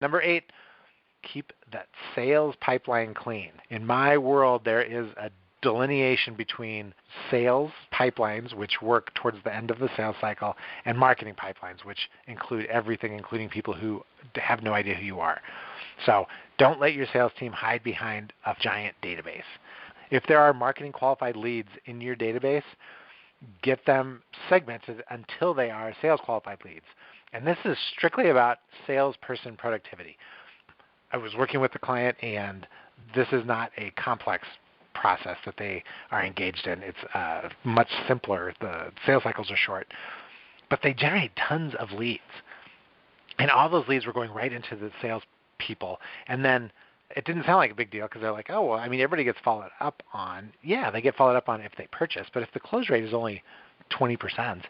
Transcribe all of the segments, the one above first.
Number 8, keep that sales pipeline clean. In my world, there is a delineation between sales pipelines, which work towards the end of the sales cycle, and marketing pipelines, which include everything, including people who have no idea who you are. So don't let your sales team hide behind a giant database. If there are marketing qualified leads in your database, get them segmented until they are sales qualified leads. And this is strictly about salesperson productivity. I was working with the client, and this is not a complex process that they are engaged in. It's much simpler. The sales cycles are short, but they generate tons of leads. And all those leads were going right into the sales people. And then it didn't sound like a big deal because they're like, oh, well, I mean, everybody gets followed up on. Yeah, they get followed up on if they purchase, but if the close rate is only 20%,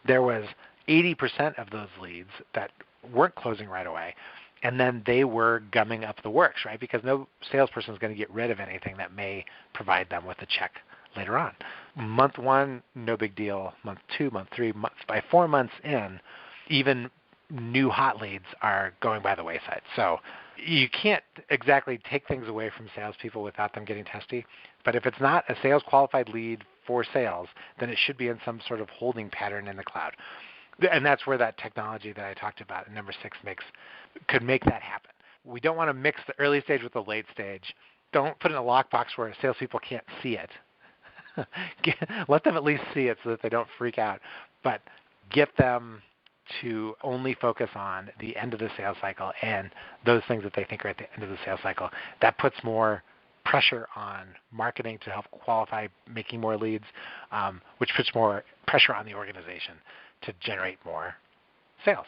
there was 80% of those leads that weren't closing right away. And then they were gumming up the works, right? Because no salesperson is going to get rid of anything that may provide them with a check later on. Month 1, no big deal. Month 2, month 3, by 4 months in, even new hot leads are going by the wayside. So you can't exactly take things away from salespeople without them getting testy. But if it's not a sales qualified lead for sales, then it should be in some sort of holding pattern in the cloud. And that's where that technology that I talked about in number 6 could make that happen. We don't want to mix the early stage with the late stage. Don't put it in a lockbox where salespeople can't see it. Let them at least see it so that they don't freak out. But get them to only focus on the end of the sales cycle and those things that they think are at the end of the sales cycle. That puts more pressure on marketing to help qualify making more leads, which puts more pressure on the organization to generate more sales.